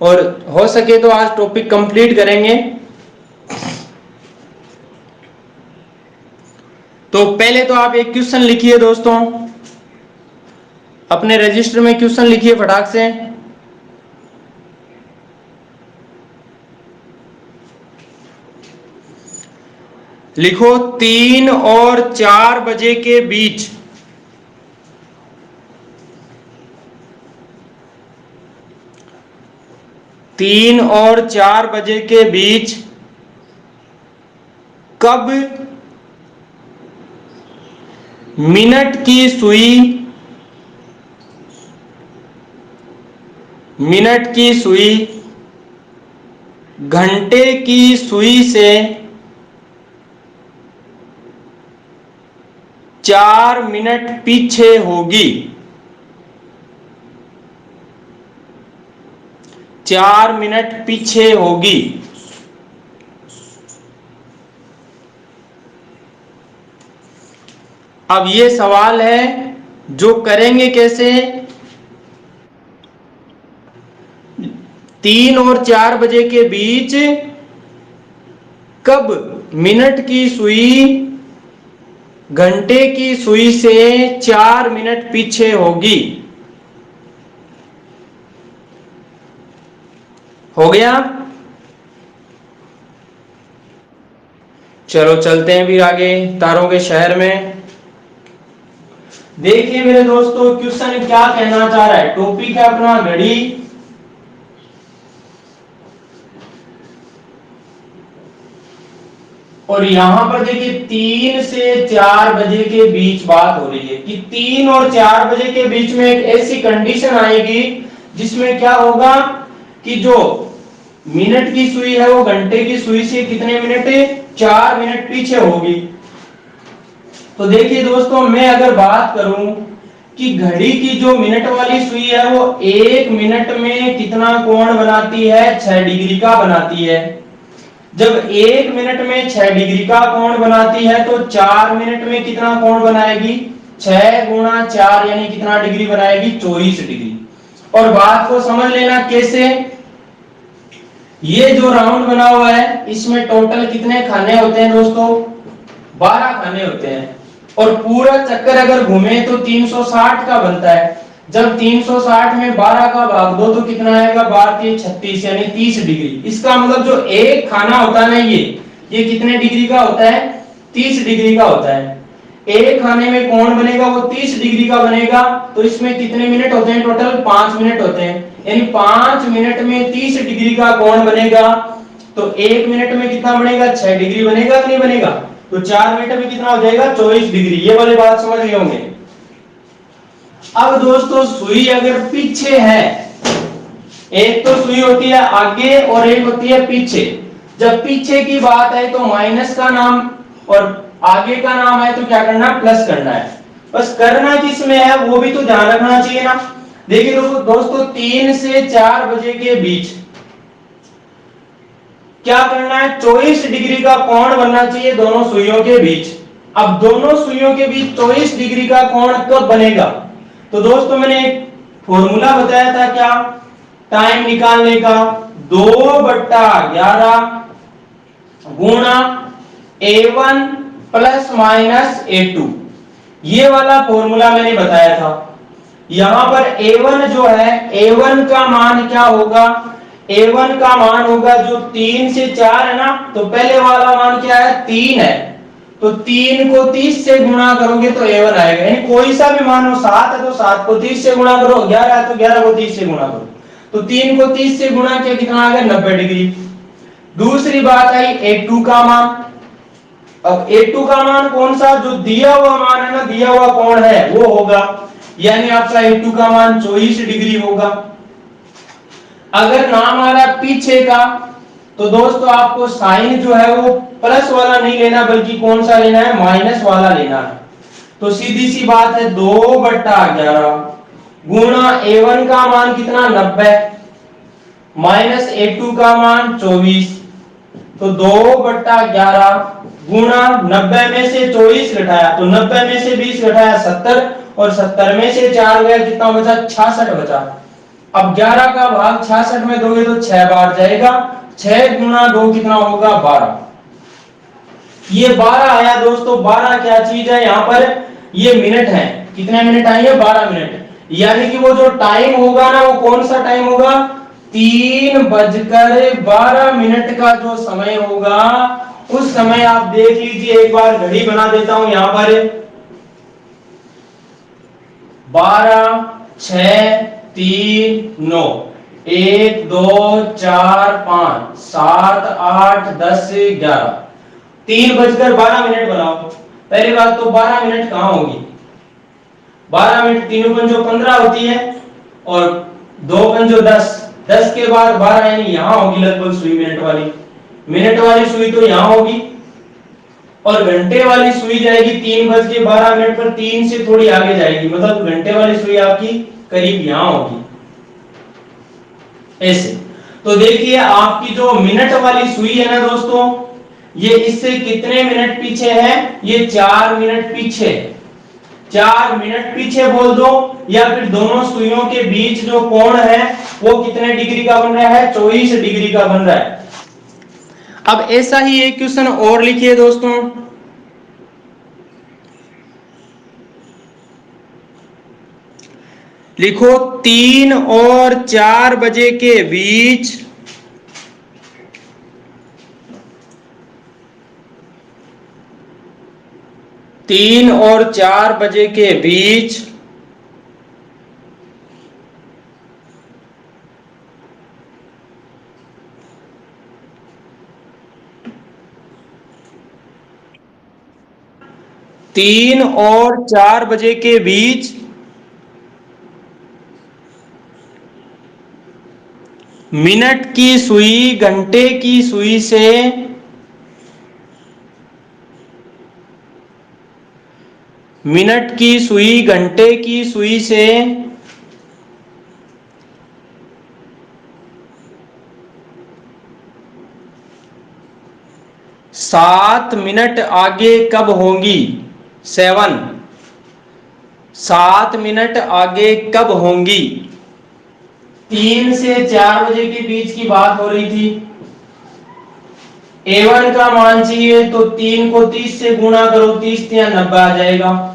और हो सके तो आज टॉपिक कंप्लीट करेंगे। तो पहले तो आप एक क्वेश्चन लिखिए दोस्तों, अपने रजिस्टर में क्वेश्चन लिखिए फटाक से। लिखो 3 और 4 बजे के बीच तीन और 4 बजे के बीच कब मिनट की सुई घंटे की सुई से 4 मिनट पीछे होगी। 4 मिनट पीछे होगी। अब ये सवाल है जो करेंगे कैसे। 3 और 4 बजे के बीच कब मिनट की सुई घंटे की सुई से 4 मिनट पीछे होगी। हो गया। चलो चलते हैं फिर आगे तारों के शहर में। देखिए मेरे दोस्तों क्वेश्चन क्या कहना चाह रहा है। टॉपिक है अपना घड़ी। और यहां पर देखिए 3 से 4 बजे के बीच बात हो रही है कि 3 और 4 बजे के बीच में एक ऐसी कंडीशन आएगी जिसमें क्या होगा कि जो मिनट की सुई है वो घंटे की सुई से कितने मिनट 4 मिनट पीछे होगी। तो देखिए दोस्तों मैं अगर बात करूं कि घड़ी की जो मिनट वाली सुई है वो 1 मिनट में कितना कोण बनाती है 6 डिग्री का बनाती है। जब 1 मिनट में 6 डिग्री का कोण बनाती है तो 4 मिनट में कितना कोण बनाएगी 6 गुणा 4 यानी कितना डिग्री बनाएगी 24 डिग्री। और बात को समझ लेना कैसे। ये जो राउंड बना हुआ है इसमें टोटल कितने खाने होते हैं दोस्तों 12 खाने होते हैं। और पूरा चक्कर अगर घूमे तो 360 का बनता है। जब 360 में 12 का भाग दो तो कितना आएगा 12 36 यानी 30 डिग्री। इसका मतलब जो एक खाना होता है ना ये कितने डिग्री का होता है 30 डिग्री का होता है। एक खाने में कौन बनेगा वो 30 डिग्री का बनेगा। तो इसमें कितने मिनट होते हैं टोटल 5 मिनट होते हैं। यानी 5 मिनट में 30 डिग्री का कोण बनेगा। तो 1 मिनट में कितना बनेगा 6 डिग्री बनेगा कि नहीं बनेगा। तो 4 मिनट में कितना हो जाएगा 24 डिग्री। ये वाली बात समझ गए होंगे। अब दोस्तों सुई अगर पीछे है, एक तो सुई होती है आगे और एक होती है पीछे। जब पीछे की बात है तो माइनस का नाम और आगे का नाम है तो क्या करना प्लस करना है। बस करना किसमें है वो भी तो ध्यान रखना चाहिए ना। देखिए दोस्तों 3 से 4 बजे के बीच क्या करना है 24 डिग्री का कोण बनना चाहिए दोनों सुइयों के बीच। अब दोनों सुइयों के बीच 24 डिग्री का कोण कब बनेगा। तो दोस्तों मैंने एक फॉर्मूला बताया था क्या टाइम निकालने का 2/11 गुणा A1 प्लस माइनस A2। ये वाला फॉर्मूला मैंने बताया था। यहां पर A1 जो है A1 का मान क्या होगा A1 का मान होगा जो 3 से 4 है ना। तो पहले वाला मान क्या है 3 है। तो 3 को 30 से गुणा करोगे तो A1 आएगा। यानी कोई सा भी मान हो 7 है तो 7 को 30 से गुणा करो 11 है तो 11 को 30 से गुणा करो। तो 3 को 30 से गुणा किया कितना आ गया 90 डिग्री। दूसरी बात आई A2 का मान। अब A2 का मान कौन सा जो दिया हुआ मान है ना दिया हुआ कोण है वो होगा। यानी आपका A2 का मान 24 डिग्री होगा। अगर नाम आ रहा है पीछे का तो दोस्तों आपको साइन जो है वो प्लस वाला नहीं लेना बल्कि कौन सा लेना है माइनस वाला लेना है। तो सीधी सी बात है 2/11 गुणा A1 का मान कितना 90 माइनस A2 का मान 24। तो 2/11 गुणा 90 में से 24 घटाया तो 90 में से 20 घटाया 70 और 70 में से 4 गया कितना बचा 66 बचा। अब 11 का भाग 66 में दोगे तो 6 बार जाएगा, 6 गुना 2 कितना होगा 12। ये 12 आया दोस्तों। 12 क्या चीज है यहाँ पर, ये मिनट है। कितने मिनट आएंगे 12 मिनट, यानी कि वो जो टाइम होगा ना वो कौन सा टाइम होगा, 3:12 का जो समय होगा उस समय आप देख लीजिए। एक बार घड़ी बना देता हूं यहां पर, 12 6 3 9, 1 2 4 5 7 8 10 11, 3:12 बनाओ। पहली बात तो 12 मिनट कहां होगी, 12 मिनट 3 पंजो 15 होती है और 2 पंजो 10, 10 के बाद 12 यानी यहां होगी लगभग सुई मिनट वाली सुई तो यहां होगी, और घंटे वाली सुई जाएगी 3:12 पर, 3 से थोड़ी आगे जाएगी, मतलब घंटे वाली सुई आपकी करीब यहां होगी ऐसे। तो देखिए आपकी जो मिनट वाली सुई है ना दोस्तों, ये इससे कितने मिनट पीछे है, ये 4 मिनट पीछे, 4 मिनट पीछे बोल दो, या फिर दोनों सुइयों के बीच जो कोण है वो कितने डिग्री का बन रहा है, 24 डिग्री का बन रहा है। अब ऐसा ही एक क्वेश्चन और लिखिए दोस्तों, लिखो 3 और 4 बजे के बीच 3 और 4 बजे के बीच तीन और 4 बजे के बीच मिनट की सुई घंटे की सुई से मिनट की सुई घंटे की सुई से 7 मिनट आगे कब होंगी, 7 मिनट आगे कब होंगी। 3 से 4 बजे के बीच की बात हो रही थी। A1 का मान चाहिए तो 3 को 30 से गुणा करो, 30 या 90 आ जाएगा।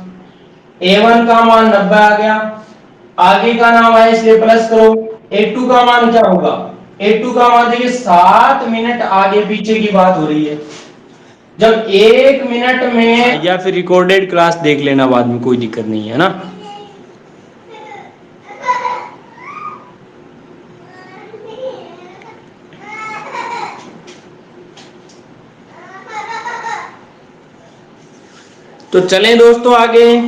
A1 का मान 90 आ गया, आगे का नाम है इसलिए प्लस करो। A2 का मान क्या होगा, A2 का मान देखिए 7 मिनट आगे पीछे की बात हो रही है। जब 1 मिनट में, या फिर रिकॉर्डेड क्लास देख लेना बाद में, कोई दिक्कत नहीं है ना। तो चलें दोस्तों आगे,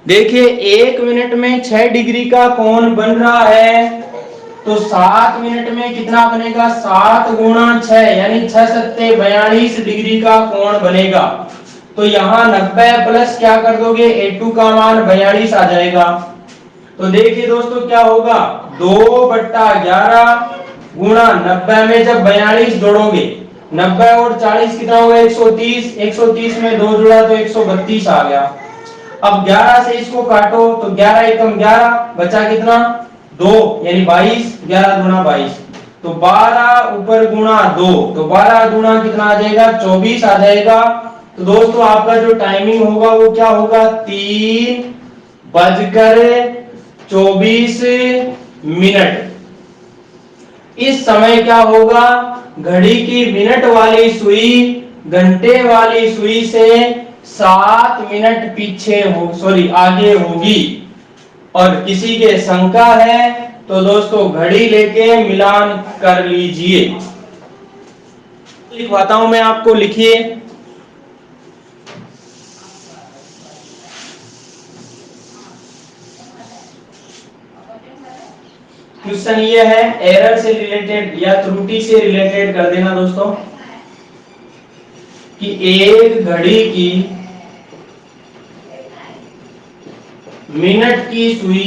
देखिए 1 मिनट में 6 डिग्री का कोण बन रहा है, तो 7 मिनट में कितना बनेगा, 7 गुणा 6 यानी 6 सत्ते 42 डिग्री का कोण बनेगा। तो यहाँ 90 प्लस क्या कर दोगे, A2 का मान 42 आ जाएगा। तो देखिए दोस्तों क्या होगा, 2/11 गुणा 90 में जब 42 जोड़ोगे, 90 और 40 कितना होगा 130, 130 में 2 जुड़ा तो 132 आ गया। अब 11 से इसको काटो तो 11 एकम 11, बचा कितना 2 यानी 22, 11 गुणा 22, तो 12 ऊपर गुणा 2, तो 12 गुणा कितना आ जाएगा 24 आ जाएगा। तो दोस्तों आपका जो टाइमिंग होगा वो क्या होगा, 3:24। इस समय क्या होगा, घड़ी की मिनट वाली सुई घंटे वाली सुई से 7 मिनट पीछे हो, सॉरी आगे होगी। और किसी के शंका है तो दोस्तों घड़ी लेके मिलान कर लीजिए। लिखवाता हूं मैं आपको, लिखिए क्वेश्चन ये है, एरर से रिलेटेड या त्रुटि से रिलेटेड कर देना दोस्तों, कि एक घड़ी की मिनट की सुई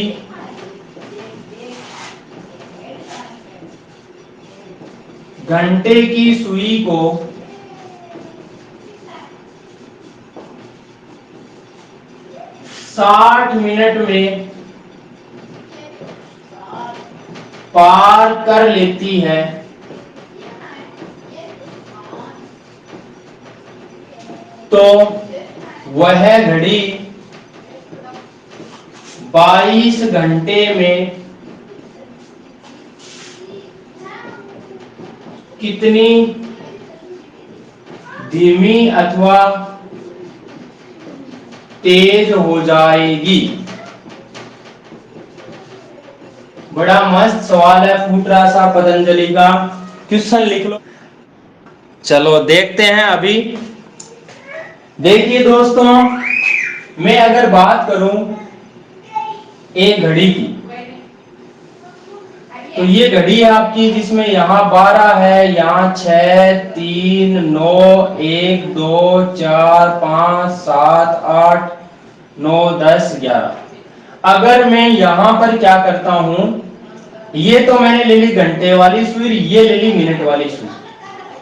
घंटे की सुई को 60 मिनट में पार कर लेती है तो वह घड़ी 22 घंटे में कितनी धीमी अथवा तेज हो जाएगी। बड़ा मस्त सवाल है, फूट रहा सा पतंजलि का, क्वेश्चन लिख लो। चलो देखते हैं अभी। देखिए दोस्तों, मैं अगर बात करूं एक घड़ी की, तो ये घड़ी है आपकी जिसमें यहाँ 12 है, यहाँ 6, 3, 9, 1, 2, 4, 5, 7, 8, 9, 10, 11। अगर मैं यहाँ पर क्या करता हूं, ये तो मैंने ले ली घंटे वाली सुई, ये ले ली मिनट वाली सुई।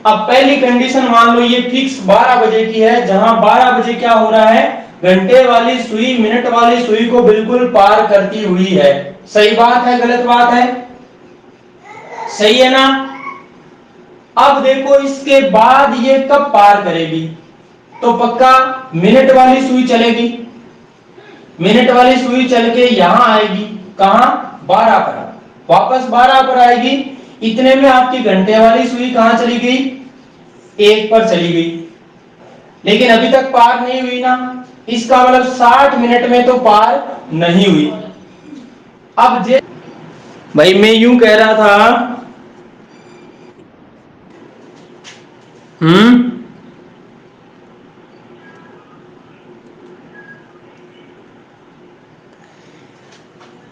अब पहली कंडीशन मान लो ये फिक्स 12 बजे की है, जहां 12 बजे क्या हो रहा है, घंटे वाली सुई मिनट वाली सुई को बिल्कुल पार करती हुई है। सही बात है, गलत बात है? सही है ना। अब देखो इसके बाद ये कब पार करेगी, तो पक्का मिनट वाली सुई चलेगी। मिनट वाली सुई चल के यहां आएगी, कहां, 12 पर, वापस 12 पर आएगी। इतने में आपकी घंटे वाली सुई कहां चली गई, 1 पर चली गई, लेकिन अभी तक पार नहीं हुई ना। इसका मतलब 60 मिनट में तो पार नहीं हुई। अब भाई मैं यूं कह रहा था,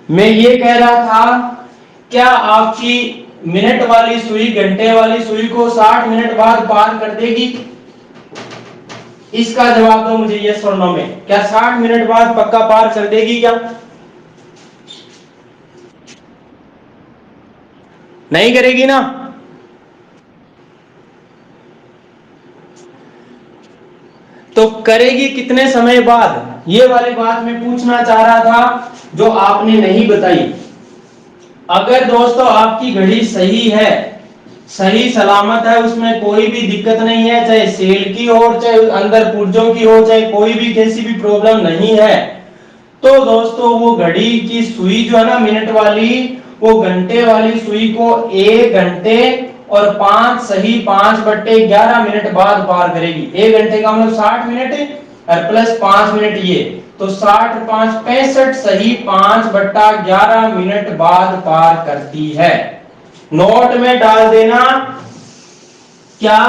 मैं ये कह रहा था, क्या आपकी मिनट वाली सुई घंटे वाली सुई को 60 मिनट बाद पार कर देगी? इसका जवाब दो मुझे यस और नो में। क्या 60 मिनट बाद पक्का पार कर देगी क्या? नहीं करेगी ना। तो करेगी कितने समय बाद, ये वाली बात मैं पूछना चाह रहा था जो आपने नहीं बताई। अगर दोस्तों आपकी घड़ी सही है, सही सलामत है, उसमें कोई भी दिक्कत नहीं है, चाहे सेल की हो, चाहे अंदर पुर्जों की हो, चाहे कोई भी कैसी भी प्रॉब्लम नहीं है, तो दोस्तों वो घड़ी की सुई जो है ना मिनट वाली, वो घंटे वाली सुई को 1 घंटे और 5 मिनट बाद पार करेगी। 1 घंटे का मतलब 60 मिनट और प्लस 5 मिनट, ये तो 60, 5, 65 सही 5/11 मिनट बाद पार करती है। नोट में डाल देना, क्या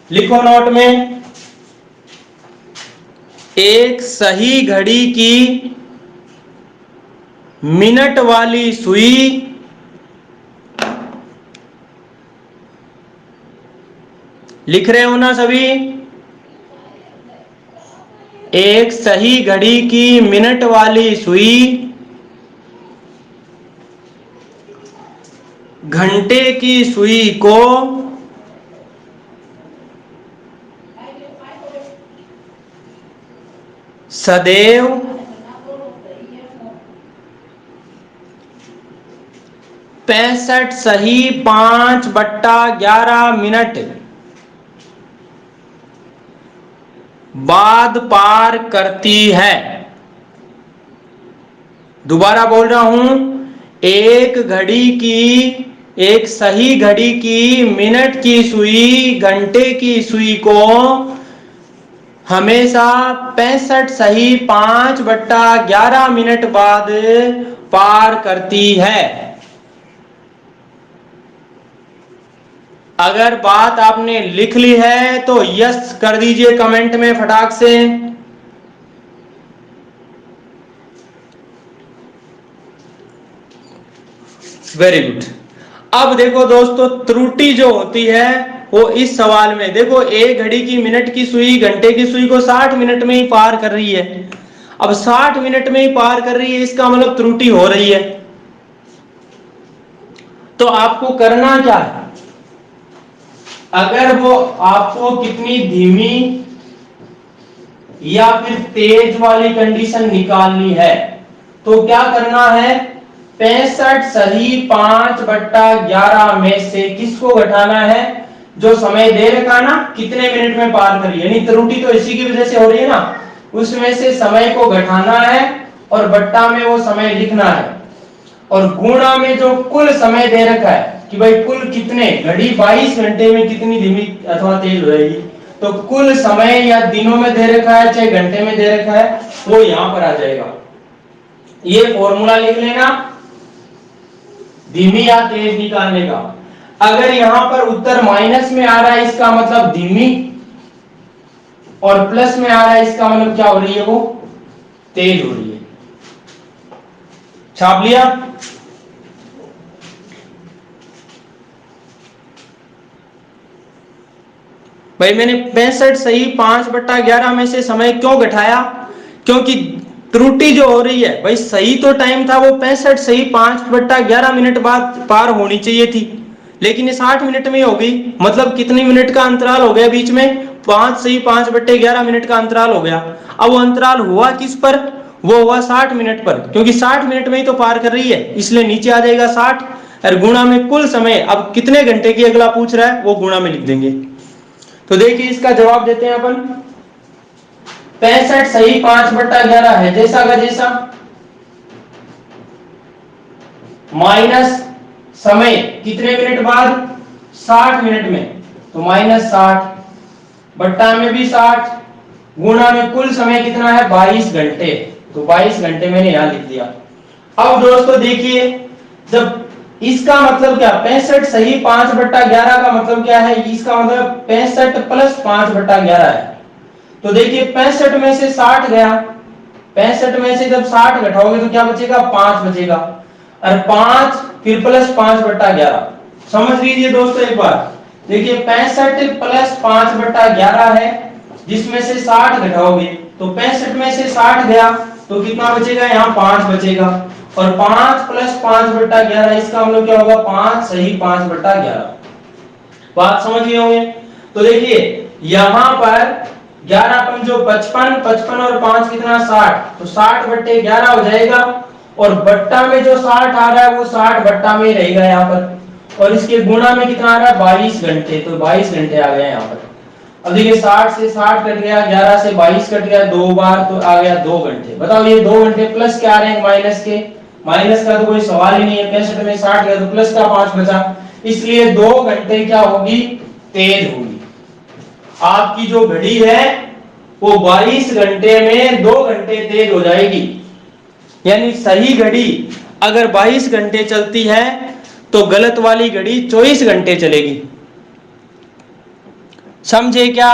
लिखो नोट में, एक सही घड़ी की मिनट वाली सुई लिख रहे हो ना सभी? एक सही घड़ी की मिनट वाली सुई घंटे की सुई को सदैव पैंसठ सही 5/11 मिनट बाद पार करती है। दोबारा बोल रहा हूं, एक सही घड़ी की मिनट की सुई घंटे की सुई को हमेशा 65 सही 5/11 मिनट बाद पार करती है। अगर बात आपने लिख ली है तो यस कर दीजिए कमेंट में फटाक से। Very good. अब देखो दोस्तों, त्रुटि जो होती है वो इस सवाल में, देखो एक घड़ी की मिनट की सुई घंटे की सुई को 60 मिनट में ही पार कर रही है। अब 60 मिनट में ही पार कर रही है, इसका मतलब त्रुटि हो रही है। तो आपको करना क्या है, अगर वो आपको कितनी धीमी या फिर तेज वाली कंडीशन निकालनी है, तो क्या करना है, 65 सही 5/11 में से किसको घटाना है? जो समय दे रखा है ना, कितने मिनट में पार करी, यानी त्रुटि तो इसी की वजह से हो रही है ना, उसमें से समय को घटाना है और बट्टा में वो समय लिखना है, और गुणा में जो कुल समय दे रखा है कि भाई कुल कितने, घड़ी 22 घंटे में कितनी धीमी अथवा तेज हो जाएगी, तो कुल समय या दिनों में दे रखा है चाहे घंटे में दे रखा है, वो यहां पर आ जाएगा। ये फॉर्मूला लिख लेना धीमी या तेज निकालने का। अगर यहां पर उत्तर माइनस में आ रहा है इसका मतलब धीमी, और प्लस में आ रहा है इसका मतलब क्या हो रही है, वो तेज हो रही है। छाप लिया? भाई मैंने 65 सही 5/11 में से समय क्यों घटाया? क्योंकि त्रुटि जो हो रही है, भाई सही तो टाइम था वो 65 सही 5/11 मिनट बाद पार होनी चाहिए थी, लेकिन ये 60 मिनट में हो गई। मतलब कितने मिनट का अंतराल हो गया बीच में? 5 सही 5/11 मिनट का अंतराल हो गया। अब वो अंतराल हुआ किस पर? वो हुआ 60 मिनट पर, क्योंकि 60 मिनट में ही तो पार कर रही है, इसलिए नीचे आ जाएगा 60 और गुणा में कुल समय। अब कितने घंटे की अगला पूछ रहा है, वो गुणा में लिख देंगे। तो देखिए इसका जवाब देते हैं अपन। 65 सही 5/11 है जैसा का जैसा, माइनस समय कितने मिनट बाद? 60 मिनट में, तो -60, बट्टा में भी 60, गुणा में कुल समय कितना है? 22 घंटे, तो 22 घंटे मैंने यहां लिख दिया। अब दोस्तों देखिए, जब इसका मतलब क्या, 65 सही 5/11 का मतलब क्या है? इसका मतलब 65 प्लस 5/11 है। तो देखिए 65 में से 60 गया, 65 में से जब 60 घटाओगे तो क्या बचेगा? 5 बचेगा, और 5 फिर प्लस 5/11। समझ लीजिए दोस्तों एक बार, देखिए 65 प्लस 5/11 है, जिसमें से 60 घटाओगे तो 65 में से 60 गया तो कितना बचेगा? यहाँ 5 बचेगा, और 5 प्लस 5/11 इसका मतलब क्या होगा? 5 सही 5/11। बात समझ गए होंगे? तो देखिए यहां पर 11 पंजो 55, 55 और 5 कितना? 60, तो 60/11 हो जाएगा, और बट्टा में जो 60 आ रहा है वो 60 बट्टा में ही रहेगा यहाँ पर, और इसके गुणा में कितना आ रहा है? 22 घंटे, तो 22 घंटे आ गए यहाँ पर। अब देखिए 60 से 60 कट गया, 11 से 22 कट गया, 2 बार तो आ गया 2 घंटे। बताओ ये 2 घंटे प्लस क्या आ रहे हैं? माइनस के, माइनस का तो कोई सवाल ही नहीं है। 65 में 60 गया तो प्लस का 5 बचा, इसलिए 2 घंटे क्या होगी? तेज होगी। आपकी जो घड़ी है वो 22 घंटे में 2 घंटे तेज हो जाएगी, यानी सही घड़ी अगर 22 घंटे चलती है तो गलत वाली घड़ी 24 घंटे चलेगी। समझे क्या?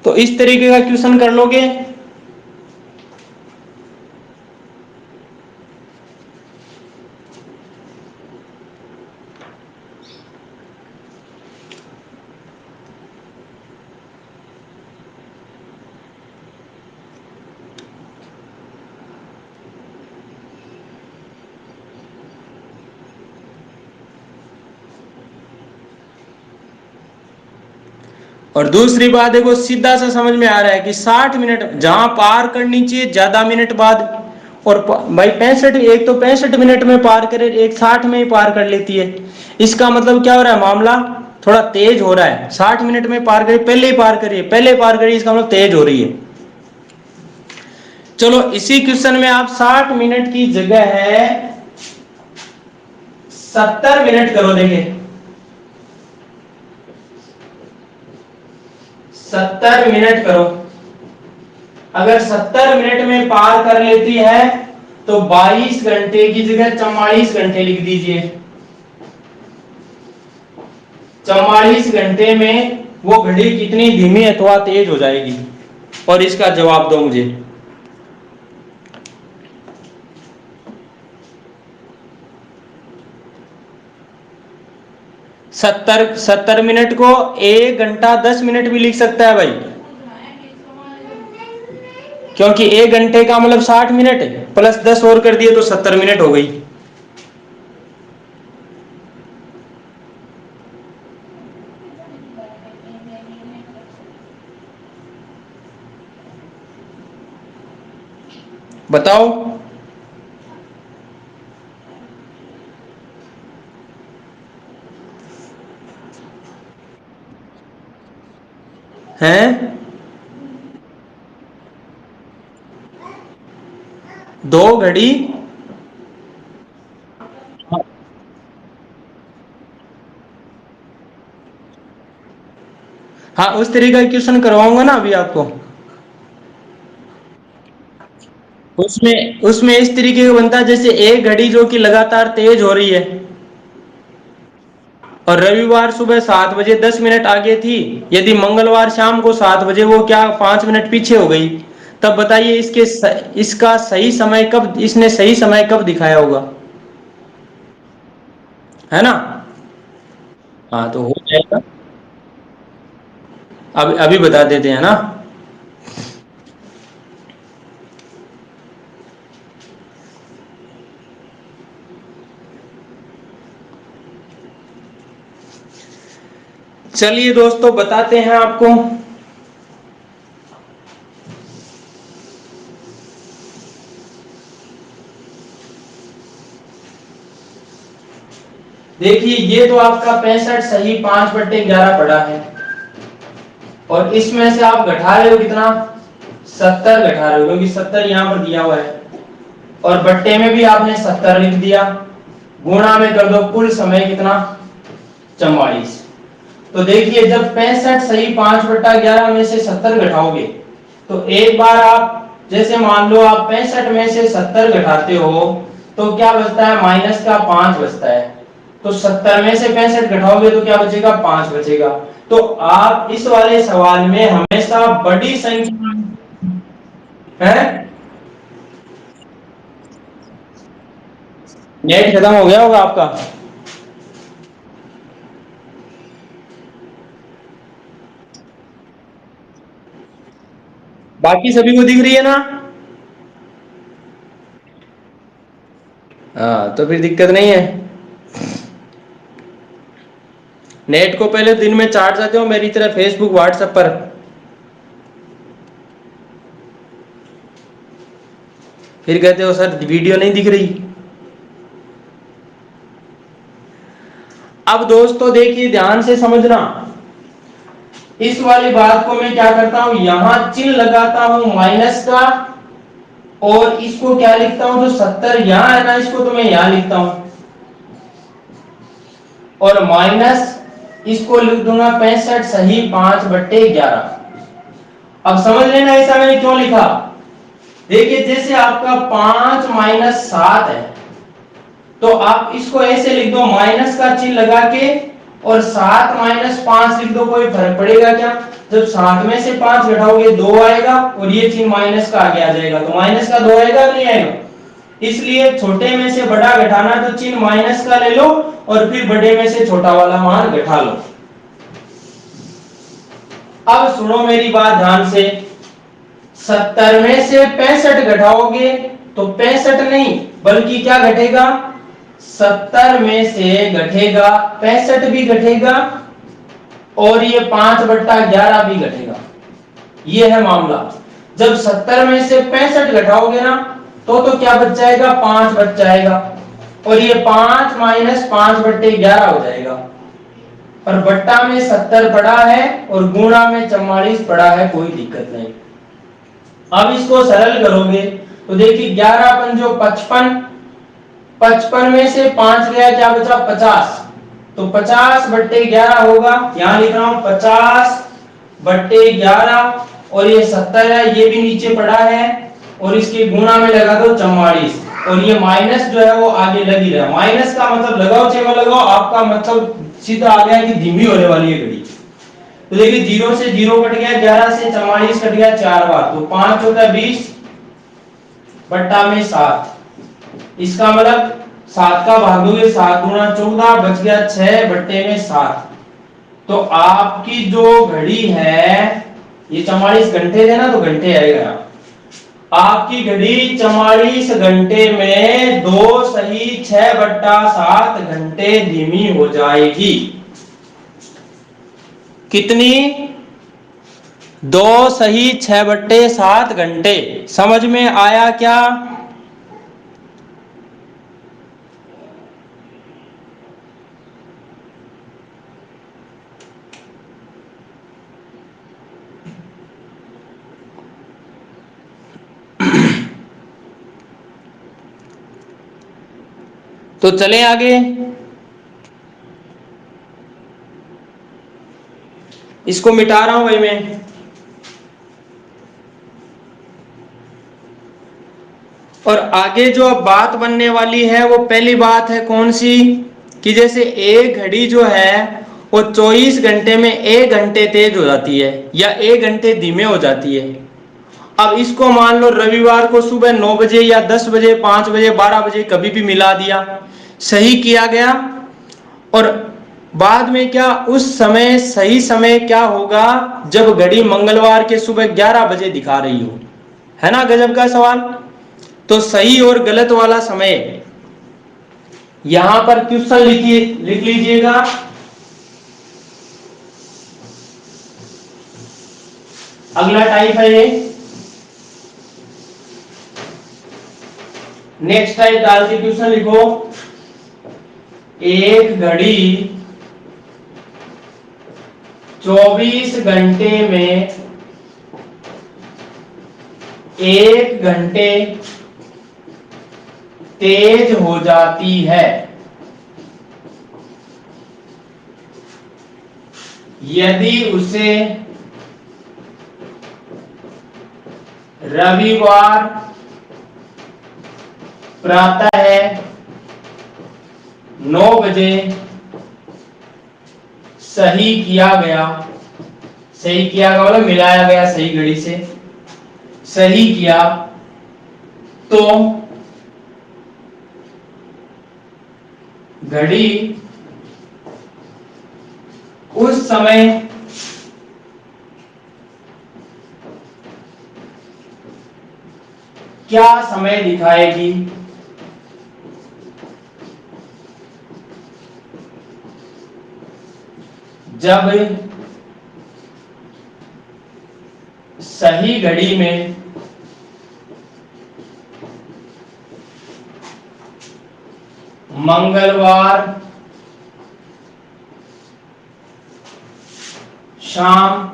तो इस तरीके का क्वेश्चन कर लोगे। और दूसरी बात देखो, सीधा सा समझ में आ रहा है कि 60 मिनट जहां पार करनी चाहिए ज्यादा मिनट बाद, और भाई 65, एक तो 65 मिनट में पार करे, एक 60 में ही पार कर लेती है। इसका मतलब क्या हो रहा है? मामला थोड़ा तेज हो रहा है। 60 मिनट में पार करी, पहले ही पार करिए, पहले पार करिए, इसका मतलब तेज हो रही है। चलो इसी क्वेश्चन में आप 60 मिनट की जगह है 70 मिनट करो। देखिए 70 मिनट करो, अगर 70 मिनट में पार कर लेती है तो 22 घंटे की जगह 44 घंटे लिख दीजिए। 44 घंटे में वो घड़ी कितनी धीमी अथवा तेज हो जाएगी, और इसका जवाब दो मुझे। सत्तर मिनट को 1 घंटा 10 मिनट भी लिख सकता है भाई, क्योंकि 1 घंटे का मतलब 60 मिनट प्लस 10 और कर दिए तो 70 मिनट हो गई। बताओ। हैं? 2 घड़ी। हाँ, उस तरीके का क्वेश्चन करवाऊंगा ना अभी आपको। उसमें उसमें इस तरीके का बनता है जैसे एक घड़ी जो कि लगातार तेज हो रही है और रविवार सुबह 7 बजे 10 मिनट आगे थी, यदि मंगलवार शाम को 7 बजे वो क्या 5 मिनट पीछे हो गई, तब बताइए इसका सही समय कब, इसने सही समय कब दिखाया होगा, है ना। हाँ तो हो जाएगा। अब अभी बता देते हैं ना। चलिए दोस्तों बताते हैं आपको। देखिए ये तो आपका 65 सही 5/11 पड़ा है, और इसमें से आप घटा रहे हो कितना, 70 घटा रहे हो, क्योंकि 70 यहाँ पर दिया हुआ है, और बट्टे में भी आपने 70 लिख दिया, गुणा में कर दो, कुल समय कितना 44। तो देखिए जब 65 सही 5/11 में से 70 घटाओगे तो एक बार आप जैसे मान लो आप 65 में से 70 घटाते हो तो क्या बचता है, माइनस का 5 बचता है। तो 70 में से 65 घटाओगे तो क्या बचेगा, 5 बचेगा। तो आप इस वाले सवाल में हमेशा बड़ी संख्या है। नेट खत्म हो गया होगा आपका। बाकी सभी को दिख रही है ना। हाँ तो फिर दिक्कत नहीं है। नेट को पहले दिन में चार्ज जाते हो मेरी तरह फेसबुक व्हाट्सएप पर, फिर कहते हो सर वीडियो नहीं दिख रही। अब दोस्तों देखिए ध्यान से समझना, इस वाली बात को मैं क्या करता हूं, यहां चिन्ह लगाता हूं माइनस का, और इसको क्या लिखता हूं, जो 70 यहां है ना इसको तो मैं यहां लिखता हूं, और माइनस इसको लिख दूंगा 65 सही 5/11। अब समझ लेना ऐसा मैंने क्यों लिखा। देखिए जैसे आपका 5 माइनस 7 है, तो आप इसको ऐसे लिख दो माइनस का चिन्ह लगा के, और 7 माइनस 5 लिख दो, कोई फर्क पड़ेगा क्या। जब 7 में से 5 घटाओगे 2 आएगा, और ये चिन्ह माइनस का आगे आ जाएगा, तो माइनस का 2 आएगा नहीं आएगा। इसलिए छोटे में से बड़ा घटाना तो चिन्ह माइनस का ले लो, और फिर बड़े में से छोटा वाला मान घटा लो। अब सुनो मेरी बात ध्यान से, 70 में से 65 घटाओगे तो 65 नहीं बल्कि क्या घटेगा, 70 में से घटेगा 65 भी घटेगा, और ये 5/11 भी घटेगा। ये है मामला। जब 70 में से 65 घटाओगे ना तो क्या बच जाएगा, 5 बच जाएगा, और ये 5 माइनस 5/11 हो जाएगा, और बट्टा में 70 पड़ा है और गुणा में 44 पड़ा है, कोई दिक्कत नहीं। अब इसको सरल करोगे तो देखिए 11 पंजो 55, 55 में से 5 गया क्या बचा 50, तो 50/11 होगा, यहां लिख रहा हूं 50/11, और ये 70 है ये भी नीचे पड़ा है, और इसके गुणा में लगा दो 44, और ये माइनस जो है वो आगे लग ही रहा है। माइनस का मतलब लगाओ चाहे लगाओ, आपका मतलब सीधा आ गया कि धीमी होने वाली है घड़ी। तो देखिए 0 से 0 कट गया, 11 से 44 कट गया 4 बार, तो 5 होता है 20 बट्टा में 7, इसका मतलब 7 का भाग दोगे 7 गुणा 14 बच गया 6/7। तो आपकी जो घड़ी है, ये 44 घंटे थे ना, तो घंटे आएगा। आपकी घड़ी 44 घंटे में 2 सही 6/7 घंटे धीमी हो जाएगी। कितनी? 2 सही 6/7 घंटे। समझ में आया क्या? तो चलें आगे। इसको मिटा रहा हूं भाई मैं। और आगे जो अब बात बनने वाली है वो पहली बात है कौन सी, कि जैसे एक घड़ी जो है वो 24 घंटे में 1 घंटे तेज हो जाती है या 1 घंटे धीमे हो जाती है। अब इसको मान लो रविवार को सुबह 9 बजे या 10 बजे 5 बजे 12 बजे कभी भी मिला दिया, सही किया गया। और बाद में क्या उस समय सही समय क्या होगा जब घड़ी मंगलवार के सुबह 11 बजे दिखा रही हो, है ना गजब का सवाल। तो सही और गलत वाला समय यहां पर क्वेश्चन लिख लीजिएगा। अगला टाइप है ये, नेक्स्ट टाइप डाल के क्वेश्चन लिखो। एक घड़ी 24 घंटे में 1 घंटे तेज हो जाती है यदि उसे रविवार प्रातः 9 बजे सही किया गया। सही किया गया मतलब मिलाया गया सही घड़ी से, सही किया तो घड़ी उस समय क्या समय दिखाएगी? जब सही घड़ी में मंगलवार शाम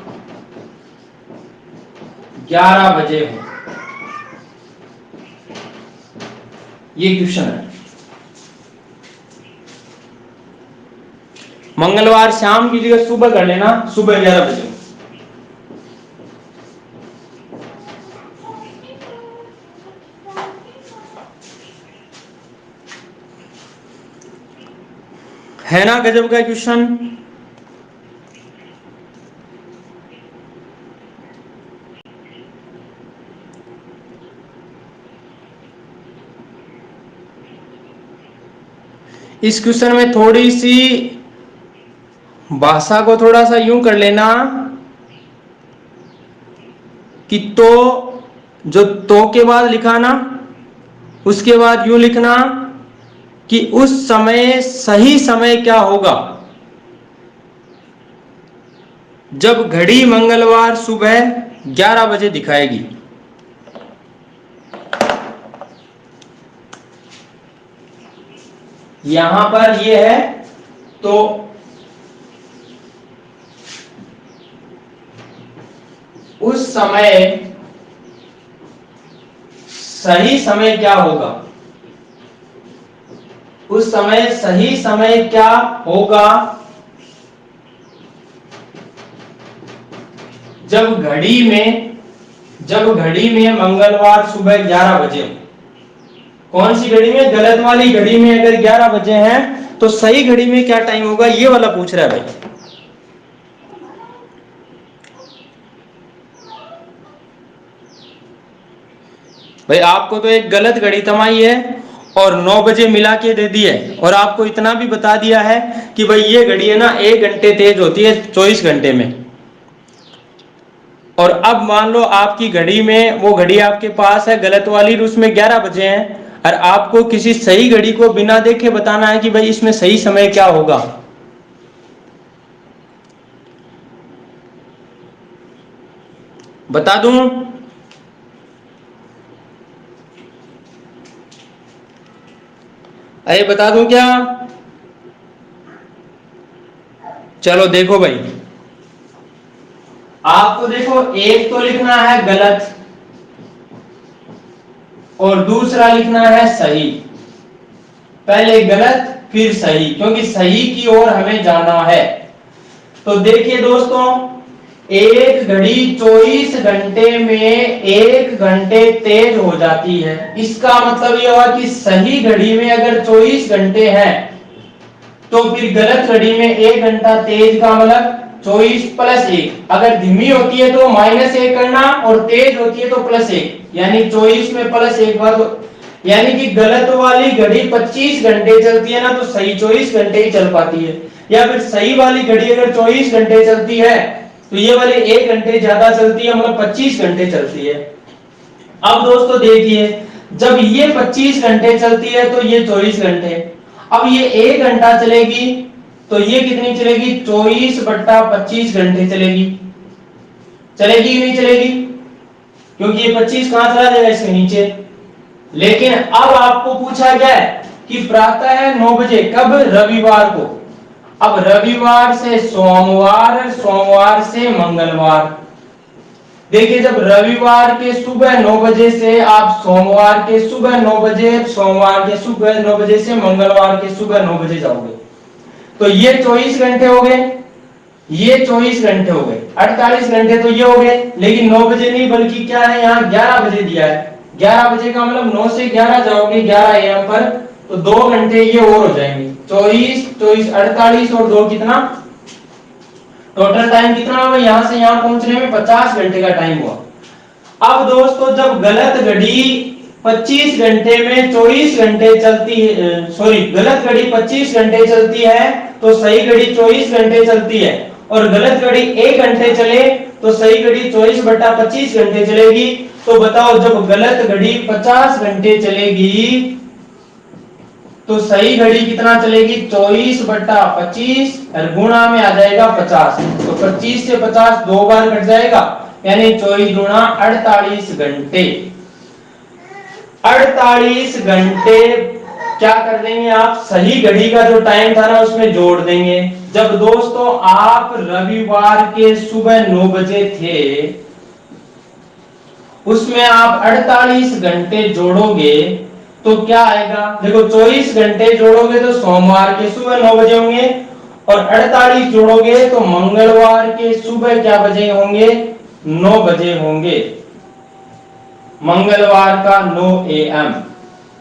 11 बजे हो। ये क्वेश्चन है। मंगलवार शाम की जगह सुबह कर लेना, सुबह 11 बजे। है ना गजब का क्वेश्चन। इस क्वेश्चन में थोड़ी सी भाषा को थोड़ा सा यूं कर लेना कि तो जो तो के बाद लिखा ना, उसके बाद यूं लिखना कि उस समय सही समय क्या होगा जब घड़ी मंगलवार सुबह 11 बजे दिखाएगी। यहां पर ये है तो उस समय सही समय क्या होगा, उस समय सही समय क्या होगा जब घड़ी में मंगलवार सुबह 11 बजे हो। कौन सी घड़ी में? गलत वाली घड़ी में अगर 11 बजे हैं तो सही घड़ी में क्या टाइम होगा, ये वाला पूछ रहा है भाई। भाई आपको तो एक गलत घड़ी तमाई है और 9 बजे मिला के दे दिए, और आपको इतना भी बता दिया है कि भाई ये घड़ी है ना 1 घंटे तेज होती है 24 घंटे में। और अब मान लो आपकी घड़ी में, वो घड़ी आपके पास है गलत वाली, उसमें 11 बजे हैं, और आपको किसी सही घड़ी को बिना देखे बताना है कि भाई इसमें सही समय क्या होगा। बता दूं? अरे बता दूं क्या? चलो देखो भाई, आपको देखो एक तो लिखना है गलत और दूसरा लिखना है सही। पहले गलत फिर सही, क्योंकि सही की ओर हमें जाना है। तो देखिए दोस्तों, एक घड़ी 24 घंटे में 1 घंटे तेज हो जाती है। इसका मतलब यह हुआ कि सही घड़ी में अगर 24 घंटे हैं तो फिर गलत घड़ी में 1 घंटा तेज का मतलब 24 प्लस 1। अगर धीमी होती है तो -1 करना और तेज होती है तो +1, यानी 24 में +1 बार, यानी कि गलत वाली घड़ी 25 घंटे चलती है ना तो सही 24 घंटे ही चल पाती है, या फिर सही वाली घड़ी अगर 24 घंटे चलती है तो ये वाली 1 घंटे ज्यादा चलती है, मतलब 25 घंटे चलती है। अब दोस्तों देखिए, जब ये 25 घंटे चलती है तो ये 24 घंटे, अब ये 1 घंटा चलेगी तो ये कितनी चलेगी? 24/25 घंटे चलेगी। चलेगी कि नहीं चलेगी? क्योंकि ये 25 कहां चला जाएगा? इसके नीचे। लेकिन अब आपको पूछा गया है कि प्रातः 9 बजे, कब? रविवार को। अब रविवार से सोमवार, सोमवार से मंगलवार। देखिए, जब रविवार के सुबह 9 बजे से आप सोमवार के सुबह 9 बजे, सोमवार के सुबह 9 बजे से मंगलवार के सुबह 9 बजे जाओगे तो ये 24 घंटे हो गए, ये 24 घंटे हो गए, 48 घंटे तो ये हो गए। लेकिन 9 बजे नहीं, बल्कि क्या है, यहाँ 11 बजे दिया है। 11 बजे का मतलब 9 से 11 जाओगे 11 AM पर, तो 2 घंटे ये और हो जाएंगे। 24, 24, 48 और 2 कितना? टोटल टाइम कितना हुआ? यहां से यहां पहुंचने में 50 घंटे का टाइम हुआ। अब दोस्तों, जब गलत घड़ी 25 घंटे में 24 घंटे चलती है, सॉरी, गलत घड़ी 25 घंटे चलती है तो सही घड़ी 24 घंटे चलती है, और गलत घड़ी 1 घंटे चले तो सही घड़ी 24/25 घंटे चलेगी। तो बताओ, जब गलत घड़ी 50 घंटे चलेगी तो सही घड़ी कितना चलेगी? 24/25, और गुणा में आ जाएगा 50। तो 25 से 50 2 बार कट जाएगा, यानी 24 गुणा 48 घंटे। 48 घंटे क्या कर देंगे आप? सही घड़ी का जो टाइम था ना उसमें जोड़ देंगे। जब दोस्तों आप रविवार के सुबह 9 बजे थे, उसमें आप 48 घंटे जोड़ोगे तो क्या आएगा? देखो, 24 घंटे जोड़ोगे तो सोमवार के सुबह 9 बजे होंगे, और 48 जोड़ोगे तो मंगलवार के सुबह क्या बजे होंगे? 9 बजे होंगे। मंगलवार का 9 AM,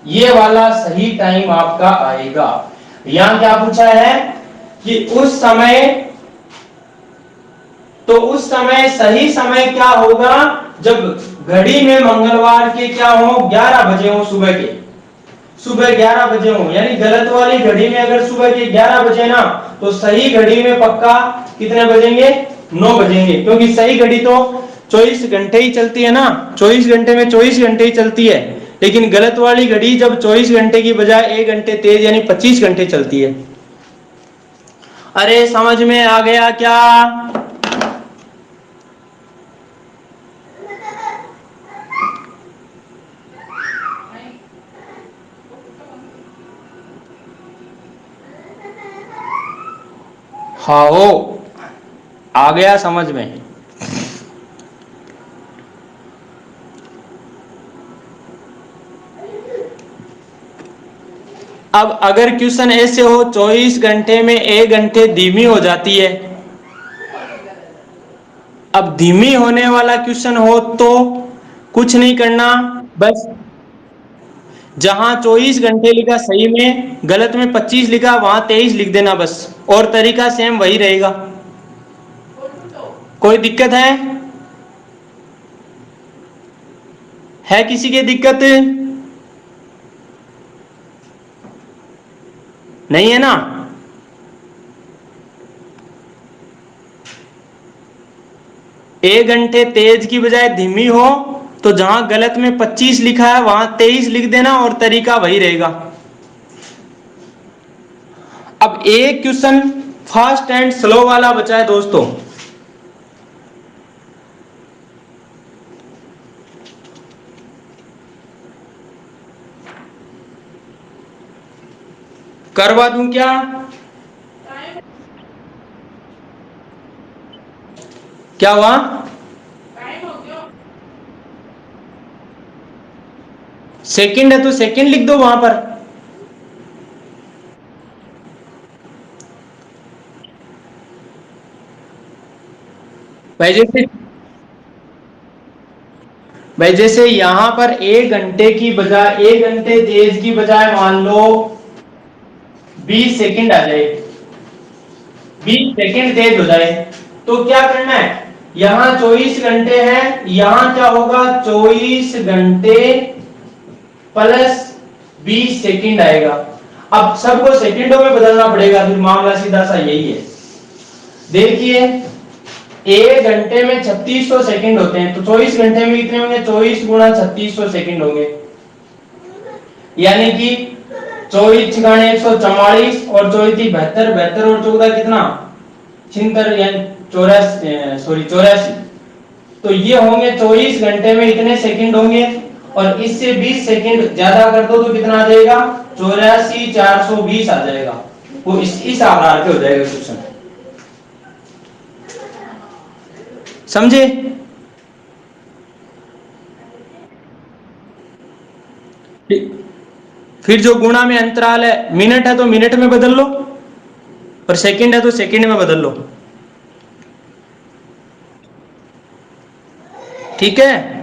ये वाला सही टाइम आपका आएगा। यहां क्या पूछा है कि उस समय, तो उस समय सही समय क्या होगा? जब घड़ी में मंगलवार के क्या हो? 11 बजे हो, सुबह के, सुबह 11 बजे हो। यानी गलत वाली घड़ी में अगर सुबह के 11 बजे ना, तो सही घड़ी में पक्का कितने बजेंगे? 9 बजेंगे, क्योंकि सही घड़ी तो 24 घंटे ही चलती है ना, 24 घंटे में 24 घंटे ही चलती है। लेकिन गलत वाली घड़ी जब 24 घंटे की बजाय 1 घंटे तेज, यानी 25 घंटे चलती है। अरे समझ में आ गया क्या? हाँ, वो आ गया समझ में। अब अगर क्वेश्चन ऐसे हो 24 घंटे में 1 घंटे धीमी हो जाती है, अब धीमी होने वाला क्वेश्चन हो तो कुछ नहीं करना, बस जहां 24 घंटे लिखा सही में, गलत में 25 लिखा वहां 23 लिख देना बस, और तरीका सेम वही रहेगा। कोई दिक्कत है किसी की दिक्कत? नहीं है ना? एक घंटे तेज की बजाय धीमी हो तो जहां गलत में 25 लिखा है वहां 23 लिख देना और तरीका वही रहेगा। अब एक क्वेश्चन फास्ट एंड स्लो वाला बचा है दोस्तों। करवा दूं क्या? क्या हुआ? सेकंड है तो सेकंड लिख दो वहां पर। भाई जैसे यहां पर एक घंटे की बजाय, एक घंटे तेज की बजाय मान लो 20 सेकंड आ जाए, 20 सेकंड तेज हो जाए, तो क्या करना है? यहां 24 घंटे है, यहां क्या होगा? 24 घंटे प्लस 20 सेकंड आएगा। अब सबको सेकंडों में बदलना पड़ेगा, फिर मामला सीधा सा यही है। देखिए एक घंटे में 3600 सेकंड होते हैं, तो 24 घंटे में कितने होंगे? 24 गुणा 3600 सेकंड होंगे, यानी कि 24 छिकाने 144 और 24 72, 72 और 14 कितना? 76 यानी 84, सॉरी 84। तो ये होंगे 24 घंटे में इतने सेकंड होंगे, और इससे 20 सेकंड ज्यादा कर दो तो कितना आ जाएगा? 84 420 आ जाएगा। वो इस आधार पे हो जाएगा क्वेश्चन, समझे? फिर जो गुणा में अंतराल है, मिनट है तो मिनट में बदल लो, और सेकंड है तो सेकंड में बदल लो, ठीक है?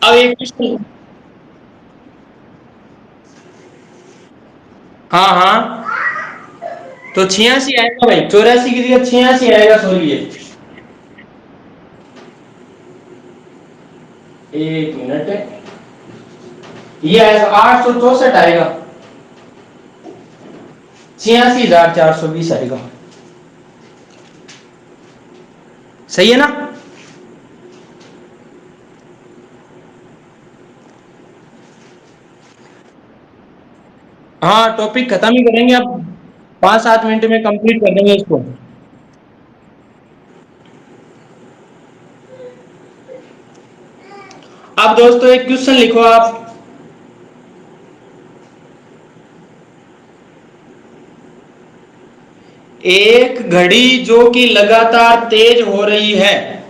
अब एक क्वेश्चन, हाँ हाँ, तो 86 आएगा भाई, 84 की जगह 86 आएगा, सॉरी ये एक मिनट है, ये आएगा 864 आएगा, 86,420 आएगा, सही है ना? हाँ टॉपिक खत्म ही करेंगे अब, 5-7 मिनट में कंप्लीट कर देंगे इसको। अब दोस्तों एक क्वेश्चन लिखो आप, एक घड़ी जो कि लगातार तेज हो रही है,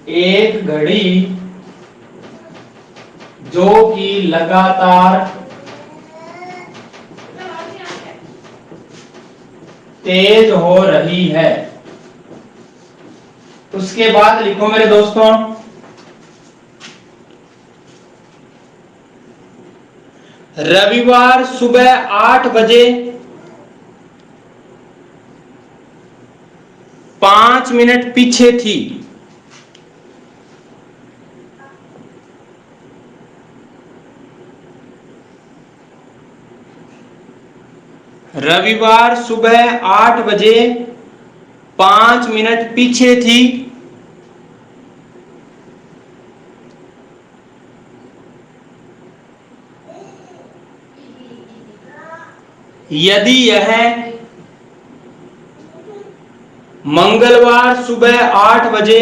एक घड़ी जो कि लगातार तेज हो रही है, उसके बाद लिखो मेरे दोस्तों, रविवार सुबह 8 बजे 5 मिनट पीछे थी। रविवार सुबह 8 बजे 5 मिनट पीछे थी, यदि यह मंगलवार सुबह 8 बजे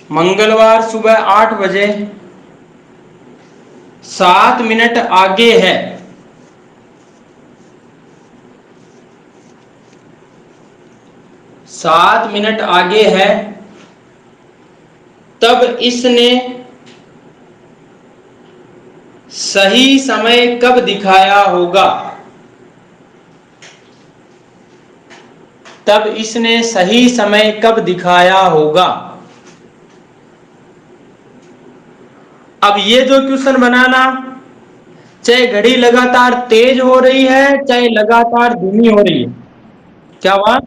मंगलवार सुबह 8 बजे 7 मिनट आगे है, 7 मिनट आगे है, तब इसने सही समय कब दिखाया होगा? तब इसने सही समय कब दिखाया होगा। अब ये जो क्वेश्चन बनाना, चाहे घड़ी लगातार तेज हो रही है चाहे लगातार धीमी हो रही है, क्या हुआ।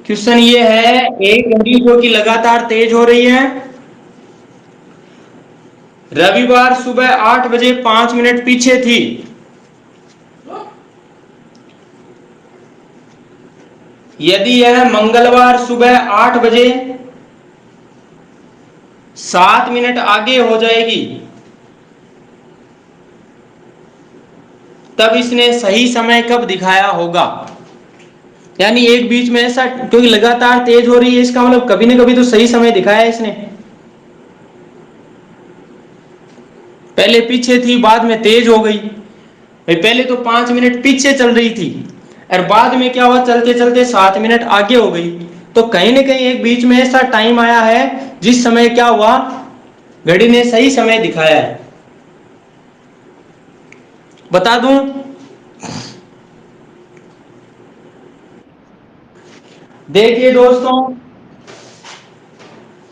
क्वेश्चन ये है, एक घड़ी जो कि लगातार तेज हो रही है, रविवार सुबह 8 बजे 5 मिनट पीछे थी, यदि यह मंगलवार सुबह 8 बजे 7 मिनट आगे हो जाएगी, तब इसने सही समय कब दिखाया होगा। यानी एक बीच में ऐसा, क्योंकि लगातार तेज हो रही है, इसका मतलब कभी ना कभी तो सही समय दिखाया है इसने। पहले पीछे थी, बाद में तेज हो गई। भाई पहले तो 5 मिनट पीछे चल रही थी और बाद में क्या हुआ, चलते चलते 7 मिनट आगे हो गई। तो कहीं ना कहीं एक बीच में ऐसा टाइम आया है जिस समय क्या हुआ, घड़ी ने सही समय दिखाया है। बता दूं, देखिए दोस्तों,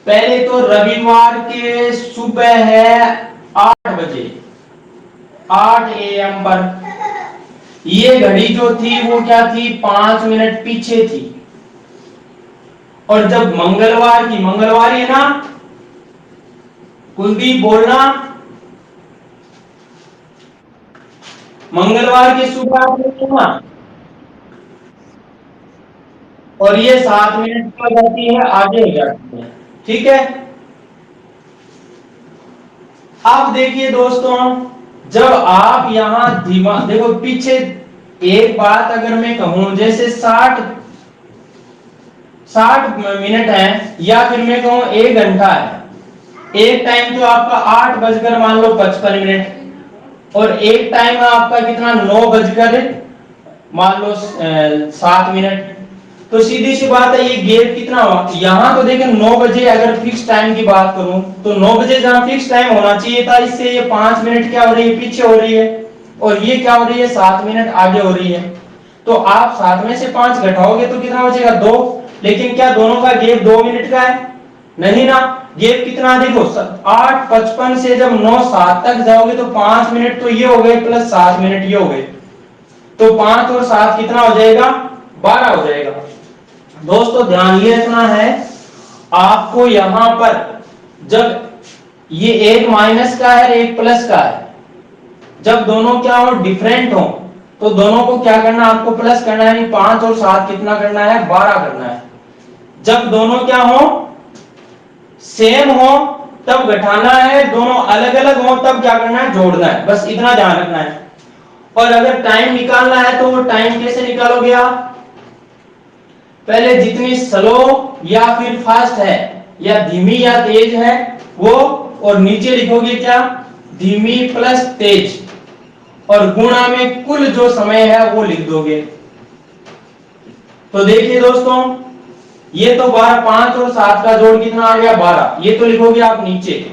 पहले तो रविवार के सुबह है 8 बजे, 8 AM पर ये घड़ी जो थी वो क्या थी, 5 मिनट पीछे थी। और जब मंगलवार की, मंगलवार है ना, कुलदीप बोलना, मंगलवार की सुबह और ये 7 मिनट की हो जाती है, आगे हो जाती है। ठीक है। अब देखिए दोस्तों, जब आप यहां धीमा देखो पीछे, एक बात अगर मैं कहूं, जैसे 60 मिनट है या फिर मैं कहूं 1 घंटा है, एक टाइम तो आपका 8 बजकर मान लो 55 मिनट और एक टाइम है आपका कितना, 9 बजकर मान लो 7 मिनट। तो सीधी सी बात है, ये गैप कितना हुआ। यहां तो देखिए 9 बजे, अगर फिक्स टाइम की बात करूं तो 9 बजे जहां फिक्स टाइम होना चाहिए था, इससे ये 5 मिनट क्या हो रही है, पीछे हो रही है। और ये क्या हो रही है, 7 मिनट आगे हो रही है। तो आप 7 में से 5 घटाओगे तो कितना बचेगा, 2। लेकिन क्या दोनों का गैप 2 मिनट का है, नहीं ना। गैप कितना, देखो 8:55 से जब 9:07 तक जाओगे तो 5 मिनट तो ये हो गए प्लस 7 मिनट ये हो गए, तो 5 और 7 कितना हो जाएगा, 12 हो जाएगा। दोस्तों ध्यान ये रखना है आपको, यहां पर जब ये एक माइनस का है एक प्लस का है, जब दोनों क्या हो, डिफरेंट हो, तो दोनों को क्या करना, आपको प्लस करना है। 5 और 7 कितना करना है, 12 करना है। जब दोनों क्या हो, सेम हो, तब घटाना है। दोनों अलग अलग हो तब क्या करना है, जोड़ना है। बस इतना ध्यान रखना है। और अगर टाइम निकालना है तो वो टाइम कैसे निकालोगे आप, पहले जितनी स्लो या फिर फास्ट है, या धीमी या तेज है वो, और नीचे लिखोगे क्या, धीमी प्लस तेज, और गुणा में कुल जो समय है वो लिख दोगे। तो देखिए दोस्तों, ये तो 12, 5 और 7 का जोड़ कितना आ गया, 12। ये तो लिखोगे आप नीचे,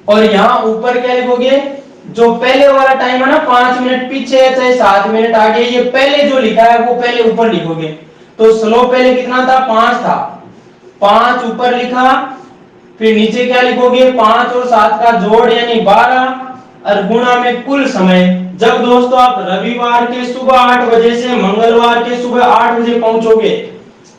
और यहां ऊपर क्या लिखोगे, जो पहले वाला टाइम है ना, 5 मिनट पीछे है चाहे 7 मिनट आगे, ये पहले जो लिखा है वो पहले ऊपर लिखोगे। तो स्लो पहले कितना था, 5 था, 5 ऊपर लिखा, फिर नीचे क्या लिखोगे, 5 और 7 का जोड़ यानी 12, और गुणा में कुल समय। जब दोस्तों आप रविवार के सुबह 8 बजे से मंगलवार के सुबह 8 बजे पहुंचोगे,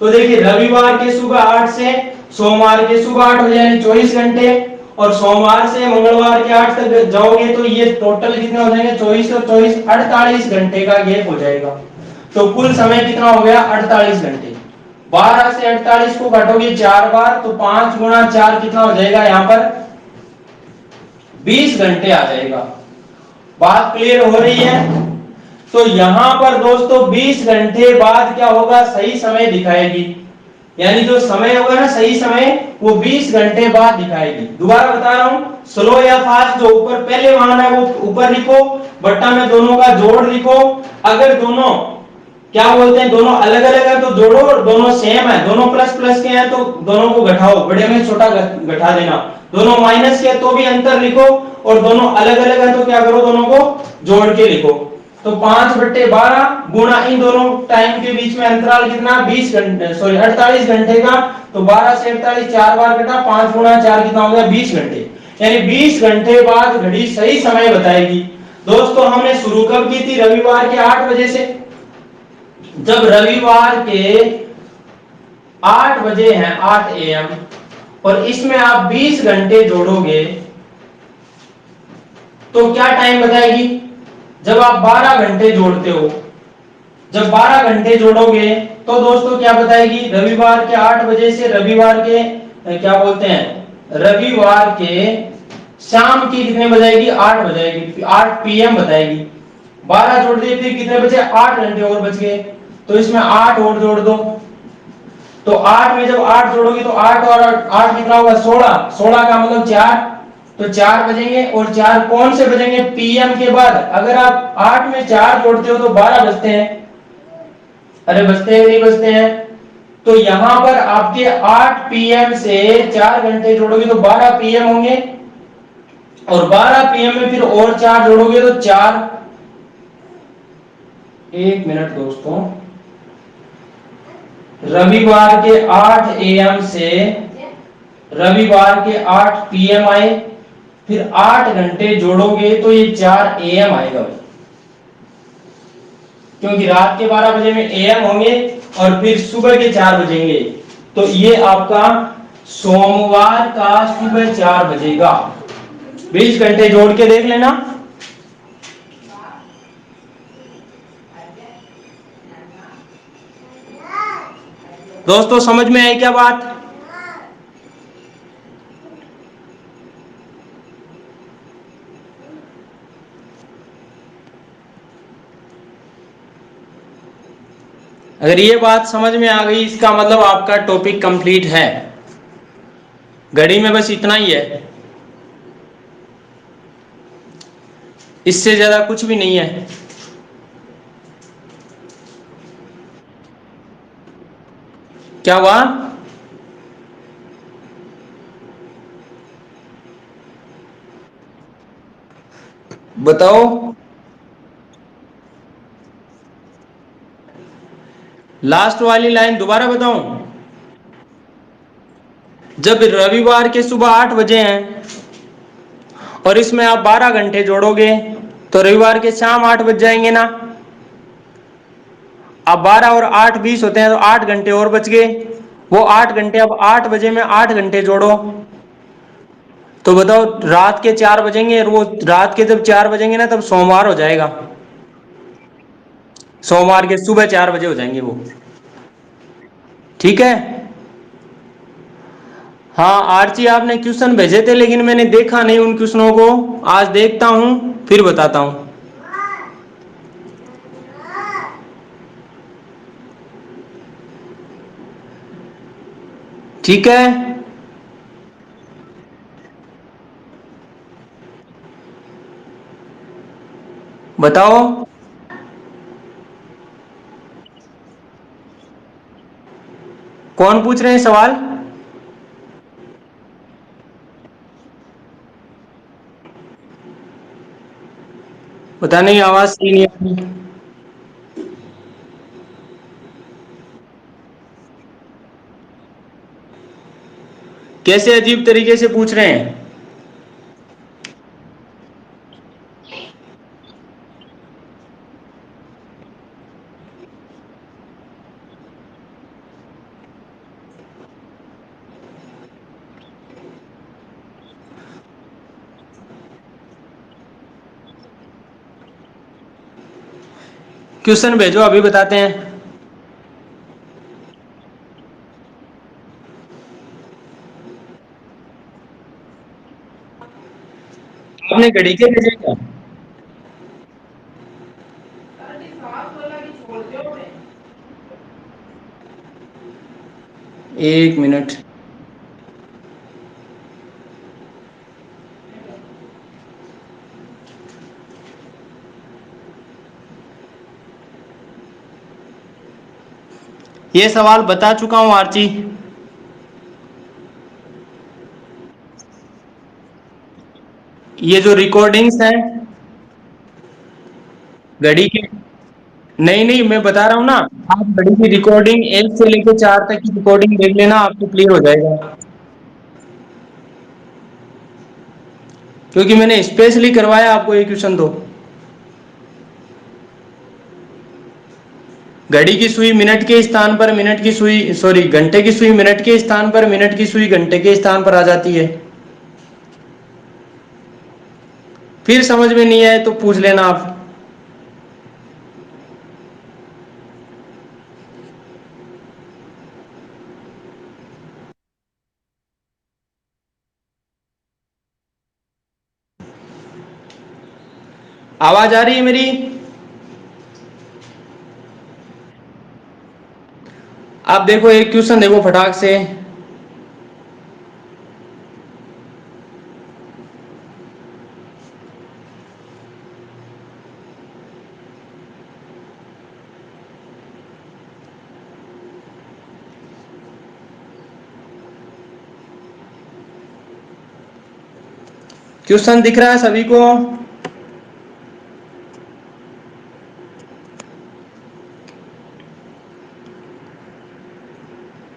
तो देखिए रविवार के सुबह 8 से सोमवार के सुबह 8 बजे यानी 24 घंटे, और सोमवार से मंगलवार के 8 तक जाओगे तो ये टोटल कितने हो जाएंगे, 24 और 24 48 घंटे का गैप हो जाएगा। तो कुल समय कितना हो गया, 48 घंटे। 12 से 48 को घटोगे 4 बार, तो 5 गुणा 4 कितना हो जाएगा, यहाँ पर 20 घंटे आ जाएगा। बात क्लियर हो रही है। तो यहां पर दोस्तों 20 घंटे बाद क्या होगा, सही समय दिखाएगी। यानी जो समय होगा ना सही समय, वो 20 घंटे बाद दिखाएगी। दोबारा बता रहा हूं, स्लो या फास्ट, जो ऊपर पहले मान है वो ऊपर लिखो, बट्टा में दोनों का जोड़ लिखो। अगर दोनों क्या बोलते हैं, दोनों अलग अलग है तो जोड़ो, और दोनों सेम है, दोनों प्लस प्लस के हैं तो दोनों को घटाओ, बड़े में छोटा घटा देना। दोनों माइनस के तो भी अंतर लिखो, और दोनों अलग अलग है तो क्या करो, दोनों को जोड़ के लिखो। तो 5/12 गुणा इन दोनों टाइम के बीच में अंतराल कितना 20 घंटे, सॉरी 48 घंटे का। तो 12 से 48 4 बार कटा, 5 गुणा 4 कितना हो गया 20 घंटे। यानी 20 घंटे बाद घड़ी सही समय बताएगी। दोस्तों हमने शुरू कब की थी? रविवार के 8 बजे से। जब रविवार के 8 बजे हैं 8 AM और इसमें आप 20 घंटे जोड़ोगे तो क्या टाइम बताएगी? जब आप 12 घंटे जोड़ते हो, जब 12 घंटे जोड़ोगे तो दोस्तों क्या बताएगी? रविवार के 8 बजे से रविवार के क्या बोलते हैं, रविवार के शाम की कितने बजाएगी? 8 बजाएगी, 8 PM बताएगी। 12 जोड़ दिए, फिर कितने बचे? 8 घंटे और बच गए। तो इसमें 8 और जोड़ दो। तो 8 में जब 8 जोड़ोगे तो 8 और 8 कितना होगा? 16। 16 का मतलब 4, तो 4 बजेंगे। और 4 कौन से बजेंगे? PM के बाद। अगर आप 8 में 4 जोड़ते हो तो 12 बजते हैं। अरे बजते हैं नहीं बजते हैं? तो यहां पर आपके 8 PM से 4 घंटे जोड़ोगे तो 12 PM होंगे, और 12 PM में फिर और 4 जोड़ोगे तो 4। एक मिनट दोस्तों, रविवार के 8 AM से रविवार के 8 PM आए, फिर 8 घंटे जोड़ोगे तो ये 4 AM आएगा भाई, क्योंकि रात के 12 बजे में AM होंगे और फिर सुबह के 4 बजेंगे। तो ये आपका सोमवार का सुबह 4 बजेगा। 20 घंटे जोड़ के देख लेना। दोस्तों समझ में आई क्या बात? अगर ये बात समझ में आ गई इसका मतलब आपका टॉपिक कंप्लीट है। घड़ी में बस इतना ही है, इससे ज्यादा कुछ भी नहीं है। क्या हुआ? बताओ। लास्ट वाली लाइन दोबारा बताऊं? जब रविवार के सुबह 8 बजे हैं और इसमें आप 12 घंटे जोड़ोगे तो रविवार के शाम 8 बज जाएंगे ना। अब 12 और 8 20 होते हैं तो 8 घंटे और बच गए। वो 8 घंटे, अब 8 बजे में 8 घंटे जोड़ो तो बताओ रात के 4 बजेंगे, और वो रात के जब 4 बजेंगे ना तब सोमवार हो जाएगा। सोमवार के सुबह 4 बजे हो जाएंगे वो। ठीक है। हाँ आरती, आपने क्वेश्चन भेजे थे लेकिन मैंने देखा नहीं उन क्वेश्चनों को। आज देखता हूं फिर बताता हूं। ठीक है। बताओ। कौन पूछ रहे हैं सवाल? पता नहीं, आवाज सही नहीं आ रही। कैसे अजीब तरीके से पूछ रहे हैं? क्वेश्चन भेजो, अभी बताते हैं। आपने घड़ी के भेजे क्या? एक मिनट। ये सवाल बता चुका हूं आरती। ये जो रिकॉर्डिंग्स हैं, घड़ी के, नहीं नहीं, मैं बता रहा हूँ ना, आप घड़ी की रिकॉर्डिंग 1 से लेकर 4 तक की रिकॉर्डिंग देख लेना, आपको क्लियर हो जाएगा। क्योंकि मैंने स्पेशली करवाया आपको ये क्वेश्चन। तो घड़ी की सुई मिनट के स्थान पर मिनट की सुई, सॉरी, घंटे की सुई मिनट के स्थान पर, मिनट की सुई घंटे के स्थान पर आ जाती है। फिर समझ में नहीं आए तो पूछ लेना आप। आवाज आ रही है मेरी? आप देखो एक क्वेश्चन देखो फटाक से। क्वेश्चन दिख रहा है सभी को?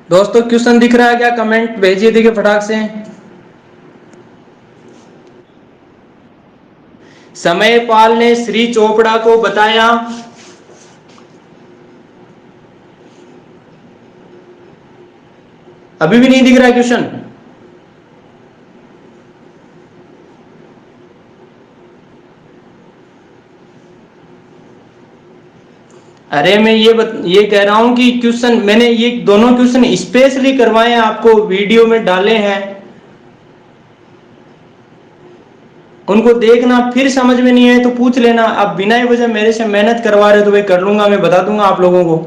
दोस्तों क्वेश्चन दिख रहा है क्या? कमेंट भेजिए, देखिए फटाक से। समयपाल ने श्री चोपड़ा को बताया, अभी भी नहीं दिख रहा है क्वेश्चन? अरे मैं ये कह रहा हूं कि क्वेश्चन मैंने ये दोनों क्वेश्चन स्पेशली करवाए हैं, आपको वीडियो में डाले हैं, उनको देखना, फिर समझ में नहीं आए तो पूछ लेना। अब बिना ही वजह मेरे से मेहनत करवा रहे हो तो भाई कर लूंगा, मैं बता दूंगा आप लोगों को।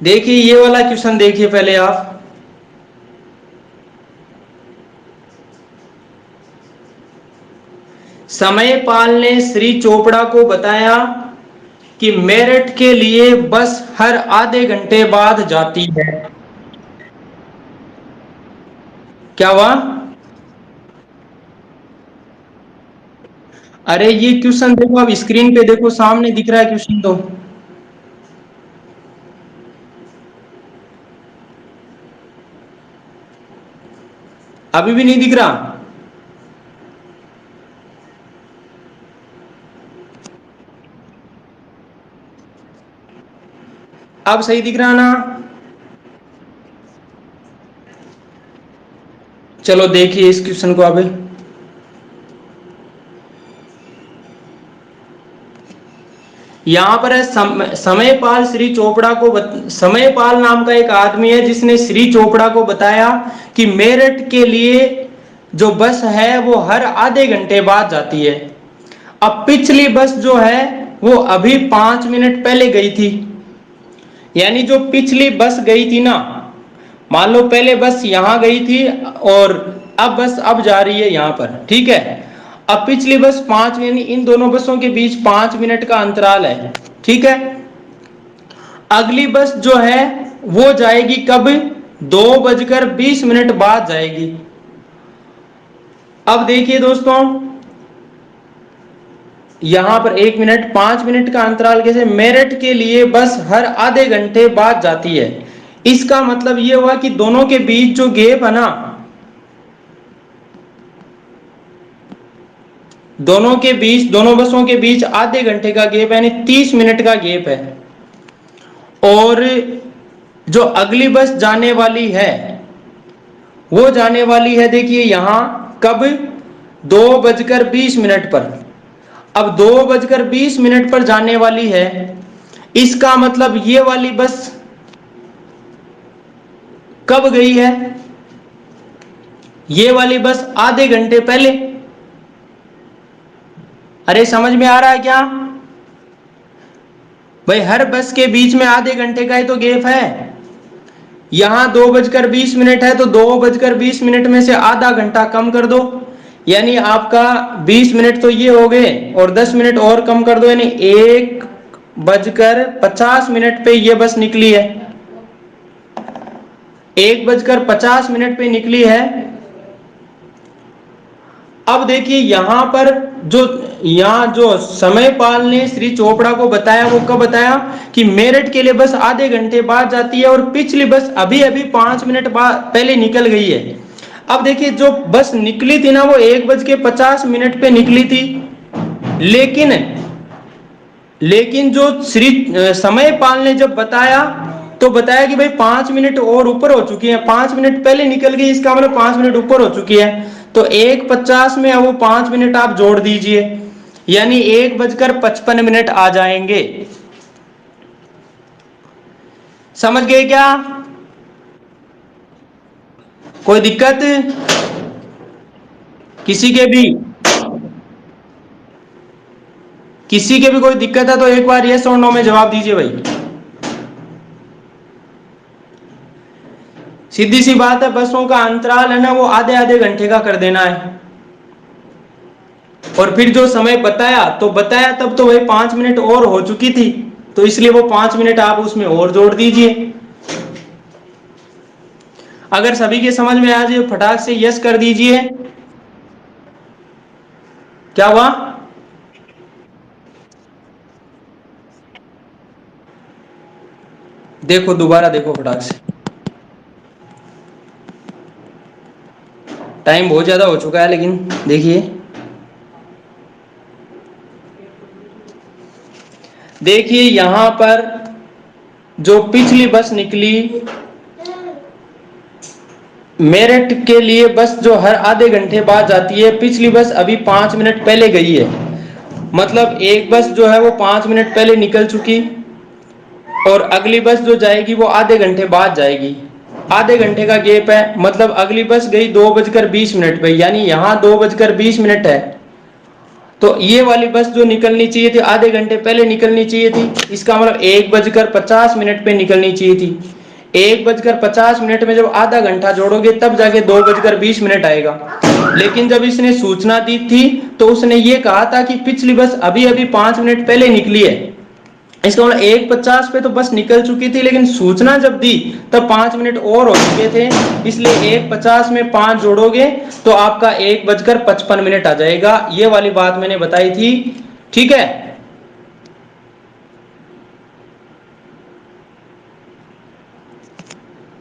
देखिए ये वाला क्वेश्चन देखिए पहले आप। समयपाल ने श्री चोपड़ा को बताया कि मेरठ के लिए बस हर आधे घंटे बाद जाती है। क्या हुआ? अरे ये क्वेश्चन देखो, आप स्क्रीन पे देखो, सामने दिख रहा है क्वेश्चन तो। अभी भी नहीं दिख रहा? अब सही दिख रहा ना? चलो देखिए इस क्वेश्चन को अभी। यहां पर है समयपाल श्री चोपड़ा को समयपाल नाम का एक आदमी है जिसने श्री चोपड़ा को बताया कि मेरठ के लिए जो बस है वो हर आधे घंटे बाद जाती है। अब पिछली बस जो है वो अभी 5 मिनट पहले गई थी, यानी जो पिछली बस गई थी ना, मान लो पहले बस यहां गई थी और अब बस अब जा रही है यहां पर, ठीक है। अब पिछली बस 5, यानी इन दोनों बसों के बीच 5 मिनट का अंतराल है, ठीक है। अगली बस जो है वो जाएगी कब? 2:20 बाद जाएगी। अब देखिए दोस्तों, यहां पर 1 मिनट, 5 मिनट का अंतराल कैसे? मेरठ के लिए बस हर आधे घंटे बाद जाती है। इसका मतलब यह हुआ कि दोनों के बीच जो गैप है ना, दोनों बसों के बीच आधे घंटे का गैप है, यानी 30 मिनट का गैप है। और जो अगली बस जाने वाली है वो जाने वाली है, देखिए यहां कब? 2:20 पर। अब 2:20 पर जाने वाली है, इसका मतलब ये वाली बस कब गई है? ये वाली बस आधे घंटे पहले। अरे समझ में आ रहा है क्या भाई? हर बस के बीच में आधे घंटे का ही तो गैप है। यहां 2:20 है तो 2:20 में से आधा घंटा कम कर दो, यानी आपका 20 मिनट तो ये हो गए, और 10 मिनट और कम कर दो, यानी 1:50 पे ये बस निकली है। 1:50 पे निकली है। अब देखिए यहां पर यहाँ जो समयपाल ने श्री चोपड़ा को बताया, वो कब बताया कि मेरठ के लिए बस आधे घंटे बाद जाती है और पिछली बस अभी अभी 5 मिनट बाद पहले निकल गई है। अब देखिए जो बस निकली थी ना वो 1:50 पे निकली थी, लेकिन लेकिन जो श्री समयपाल ने जब बताया तो बताया कि भाई 5 मिनट और ऊपर हो चुकी है, 5 मिनट पहले निकल गई, इसका मतलब 5 मिनट ऊपर हो चुकी है। तो 1:50 में वो 5 मिनट आप जोड़ दीजिए, यानी 1:55 आ जाएंगे। समझ गए क्या? कोई दिक्कत किसी के भी? किसी के भी कोई दिक्कत है तो एक बार यस और नो में जवाब दीजिए भाई। सीधी सी बात है, बसों का अंतराल है ना वो आधे आधे घंटे का कर देना है। और फिर जो समय बताया तो बताया तब तो वही 5 मिनट और हो चुकी थी, तो इसलिए वो 5 मिनट आप उसमें और जोड़ दीजिए। अगर सभी के समझ में आ जाए फटाक से यस कर दीजिए। क्या हुआ? देखो दोबारा देखो फटाक से, टाइम बहुत ज्यादा हो चुका है लेकिन देखिए, देखिए यहां पर जो पिछली बस निकली मेरठ के लिए, बस जो हर आधे घंटे बाद जाती है, पिछली बस अभी 5 मिनट पहले गई है, मतलब एक बस जो है वो 5 मिनट पहले निकल चुकी और अगली बस जो जाएगी वो आधे घंटे बाद जाएगी। आधे घंटे का गैप है, मतलब अगली बस गई 2:20 पे, यानी यहाँ 2:20 है। तो ये वाली बस जो निकलनी चाहिए थी आधे घंटे पहले निकलनी चाहिए थी, इसका मतलब 1:50 पे निकलनी चाहिए थी। 1:50 में जब आधा घंटा जोड़ोगे तब जाके 2:20 आएगा। लेकिन जब इसने सूचना दी थी तो उसने ये कहा था कि पिछली बस अभी अभी 5 मिनट पहले निकली है, इसका मतलब 1:50 पे तो बस निकल चुकी थी, लेकिन सूचना जब दी तब 5 मिनट और हो चुके थे, इसलिए 1:50 में 5 जोड़ोगे तो आपका 1:55 आ जाएगा। ये वाली बात मैंने बताई थी, ठीक है।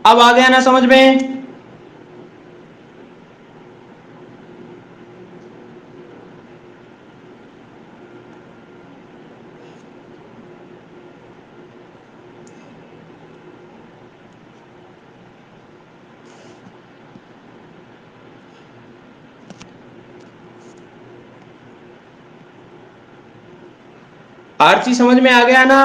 अब आ गया ना समझ में? आरती समझ में आ गया ना?